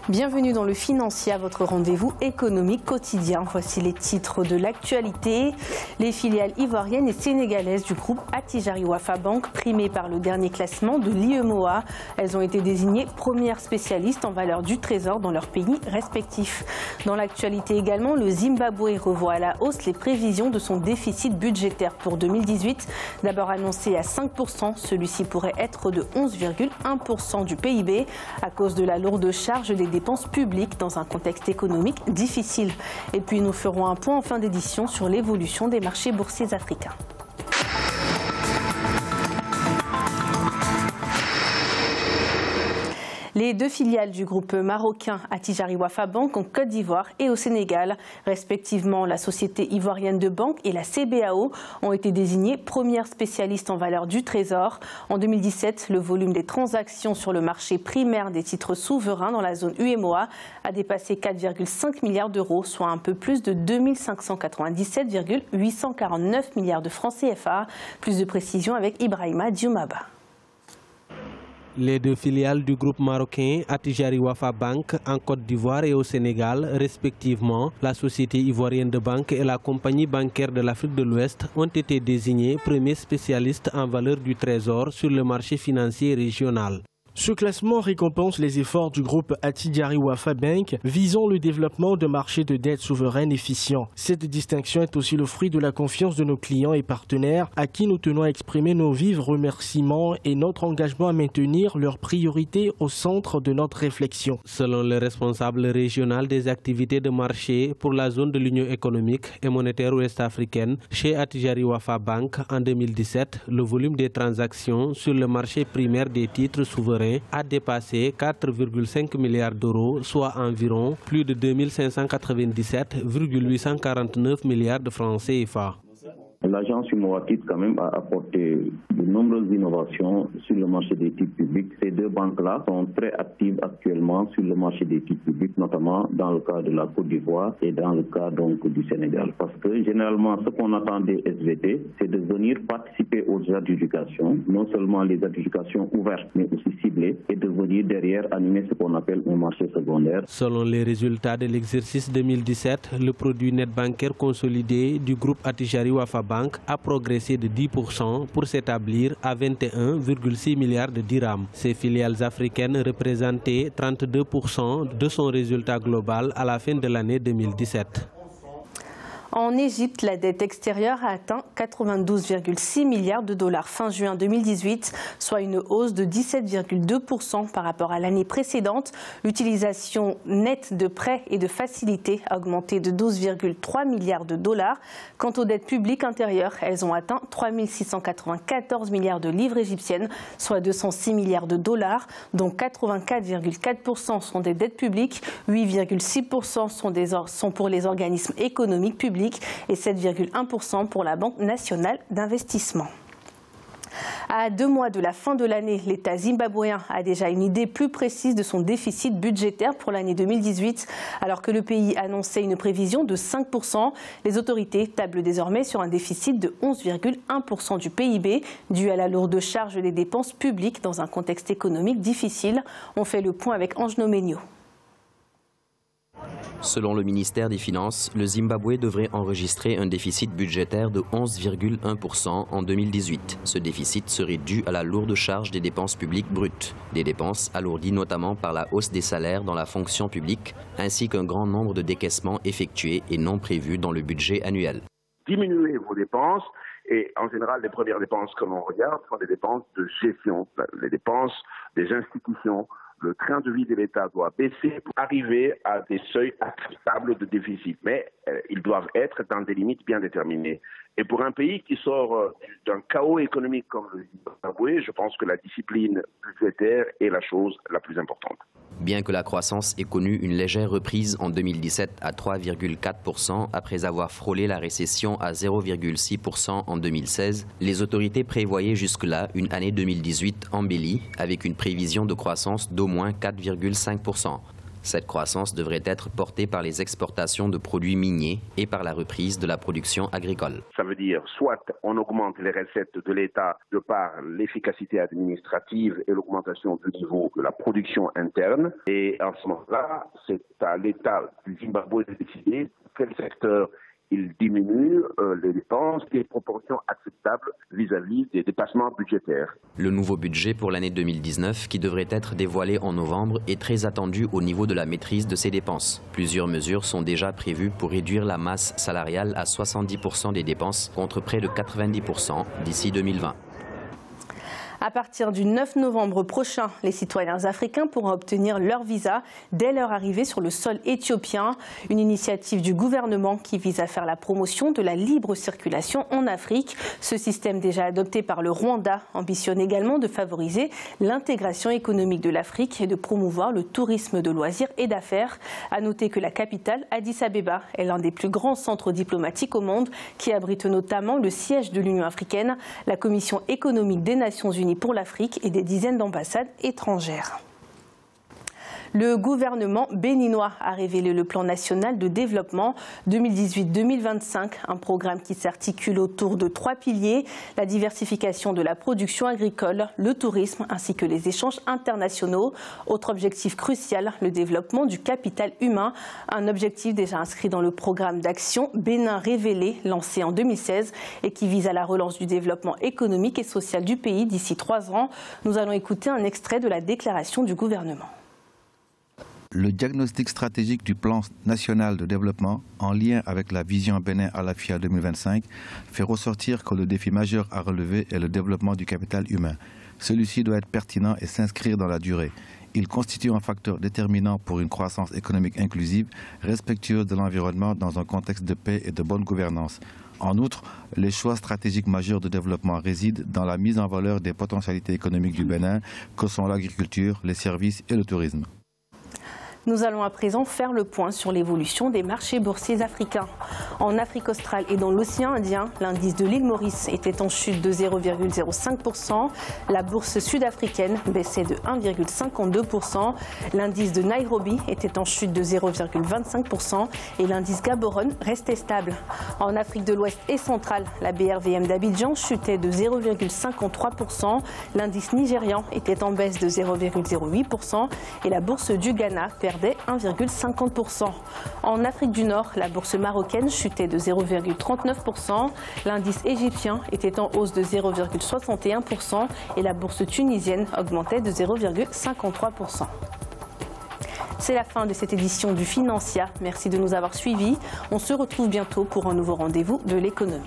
Bienvenue dans le Financier, votre rendez-vous économique quotidien. Voici les titres de l'actualité. Les filiales ivoiriennes et sénégalaises du groupe Attijari Wafa Bank, primées par le dernier classement de l'IEMOA. Elles ont été désignées premières spécialistes en valeur du trésor dans leurs pays respectifs. Dans l'actualité également, le Zimbabwe revoit à la hausse les prévisions de son déficit budgétaire pour 2018. D'abord annoncé à 5%, celui-ci pourrait être de 11,1% du PIB à cause de la lourde charge des dépenses publiques dans un contexte économique difficile. Et puis nous ferons un point en fin d'édition sur l'évolution des marchés boursiers africains. Les deux filiales du groupe marocain Attijari Wafa Bank en Côte d'Ivoire et au Sénégal, respectivement la société ivoirienne de banque et la CBAO, ont été désignées premières spécialistes en valeur du trésor. En 2017, le volume des transactions sur le marché primaire des titres souverains dans la zone UEMOA a dépassé 4,5 milliards d'euros, soit un peu plus de 2597,849 milliards de francs CFA. Plus de précisions avec Ibrahima Dioumaba. Les deux filiales du groupe marocain Attijari Wafa Bank en Côte d'Ivoire et au Sénégal, respectivement, la société ivoirienne de banque et la compagnie bancaire de l'Afrique de l'Ouest ont été désignés premiers spécialistes en valeur du trésor sur le marché financier régional. Ce classement récompense les efforts du groupe Attijari Wafa Bank visant le développement de marchés de dette souveraine efficients. Cette distinction est aussi le fruit de la confiance de nos clients et partenaires à qui nous tenons à exprimer nos vifs remerciements et notre engagement à maintenir leurs priorités au centre de notre réflexion. Selon le responsable régional des activités de marché pour la zone de l'Union économique et monétaire ouest-africaine chez Attijari Wafa Bank en 2017, le volume des transactions sur le marché primaire des titres souverains a dépassé 4,5 milliards d'euros, soit environ plus de 2597,849 milliards de francs CFA. L'agence UEMOA quand même a apporté de nombreuses innovations sur le marché des titres publics. Ces deux banques-là sont très actives actuellement sur le marché des titres publics, notamment dans le cas de la Côte d'Ivoire et dans le cas donc du Sénégal. Parce que généralement, ce qu'on attend des SVT, c'est de venir participer aux adjudications, non seulement les adjudications ouvertes, mais aussi ciblées, et de venir derrière animer ce qu'on appelle un marché secondaire. Selon les résultats de l'exercice 2017, le produit net bancaire consolidé du groupe Attijari Wafa Bank a progressé de 10% pour s'établir à 21,6 milliards de dirhams. Ces filiales africaines représentaient 32% de son résultat global à la fin de l'année 2017. En Égypte, la dette extérieure a atteint 92,6 milliards de dollars fin juin 2018, soit une hausse de 17,2% par rapport à l'année précédente. L'utilisation nette de prêts et de facilités a augmenté de 12,3 milliards de dollars. Quant aux dettes publiques intérieures, elles ont atteint 3 694 milliards de livres égyptiennes, soit 206 milliards de dollars, dont 84,4% sont des dettes publiques, 8,6% sont pour les organismes économiques publics et 7,1% pour la Banque nationale d'investissement. À 2 mois de la fin de l'année, l'État zimbabwéen a déjà une idée plus précise de son déficit budgétaire pour l'année 2018. Alors que le pays annonçait une prévision de 5%, les autorités tablent désormais sur un déficit de 11,1% du PIB, dû à la lourde charge des dépenses publiques dans un contexte économique difficile. On fait le point avec Ange Nomenio. Selon le ministère des Finances, le Zimbabwe devrait enregistrer un déficit budgétaire de 11,1% en 2018. Ce déficit serait dû à la lourde charge des dépenses publiques brutes, des dépenses alourdies notamment par la hausse des salaires dans la fonction publique, ainsi qu'un grand nombre de décaissements effectués et non prévus dans le budget annuel. Diminuez vos dépenses et en général, les premières dépenses que l'on regarde sont des dépenses de gestion, les dépenses des institutions. Le train de vie de l'État doit baisser pour arriver à des seuils acceptables de déficit. Mais ils doivent être dans des limites bien déterminées. Et pour un pays qui sort d'un chaos économique comme le Zimbabwe, je pense que la discipline budgétaire est la chose la plus importante. Bien que la croissance ait connu une légère reprise en 2017 à 3,4% après avoir frôlé la récession à 0,6% en 2016, les autorités prévoyaient jusque-là une année 2018 embellie avec une prévision de croissance d'au moins 4,5%. Cette croissance devrait être portée par les exportations de produits miniers et par la reprise de la production agricole. Ça veut dire soit on augmente les recettes de l'État de par l'efficacité administrative et l'augmentation du niveau de la production interne. Et en ce moment-là, c'est à l'État du Zimbabwe de décider quel secteur il diminue les dépenses des proportions acceptables vis-à-vis des dépassements budgétaires. Le nouveau budget pour l'année 2019, qui devrait être dévoilé en novembre, est très attendu au niveau de la maîtrise de ces dépenses. Plusieurs mesures sont déjà prévues pour réduire la masse salariale à 70% des dépenses contre près de 90% d'ici 2020. À partir du 9 novembre prochain, les citoyens africains pourront obtenir leur visa dès leur arrivée sur le sol éthiopien. Une initiative du gouvernement qui vise à faire la promotion de la libre circulation en Afrique. Ce système déjà adopté par le Rwanda ambitionne également de favoriser l'intégration économique de l'Afrique et de promouvoir le tourisme de loisirs et d'affaires. À noter que la capitale, Addis Abeba, est l'un des plus grands centres diplomatiques au monde qui abrite notamment le siège de l'Union africaine, la Commission économique des Nations Unies pour l'Afrique et des dizaines d'ambassades étrangères. Le gouvernement béninois a révélé le plan national de développement 2018-2025, un programme qui s'articule autour de 3 piliers, la diversification de la production agricole, le tourisme ainsi que les échanges internationaux. Autre objectif crucial, le développement du capital humain, un objectif déjà inscrit dans le programme d'action Bénin révélé, lancé en 2016 et qui vise à la relance du développement économique et social du pays d'ici 3 ans. Nous allons écouter un extrait de la déclaration du gouvernement. Le diagnostic stratégique du plan national de développement, en lien avec la vision Bénin Alafia 2025, fait ressortir que le défi majeur à relever est le développement du capital humain. Celui-ci doit être pertinent et s'inscrire dans la durée. Il constitue un facteur déterminant pour une croissance économique inclusive, respectueuse de l'environnement dans un contexte de paix et de bonne gouvernance. En outre, les choix stratégiques majeurs de développement résident dans la mise en valeur des potentialités économiques du Bénin, que sont l'agriculture, les services et le tourisme. Nous allons à présent faire le point sur l'évolution des marchés boursiers africains. En Afrique australe et dans l'océan Indien, l'indice de l'île Maurice était en chute de 0,05%. La bourse sud-africaine baissait de 1,52%. L'indice de Nairobi était en chute de 0,25% et l'indice Gaborone restait stable. En Afrique de l'Ouest et centrale, la BRVM d'Abidjan chutait de 0,53%. L'indice nigérian était en baisse de 0,08% et la bourse du Ghana perdait 1,50%. En Afrique du Nord, la bourse marocaine chutait de 0,39%. L'indice égyptien était en hausse de 0,61% et la bourse tunisienne augmentait de 0,53%. C'est la fin de cette édition du Financia. Merci de nous avoir suivis. On se retrouve bientôt pour un nouveau rendez-vous de l'économie.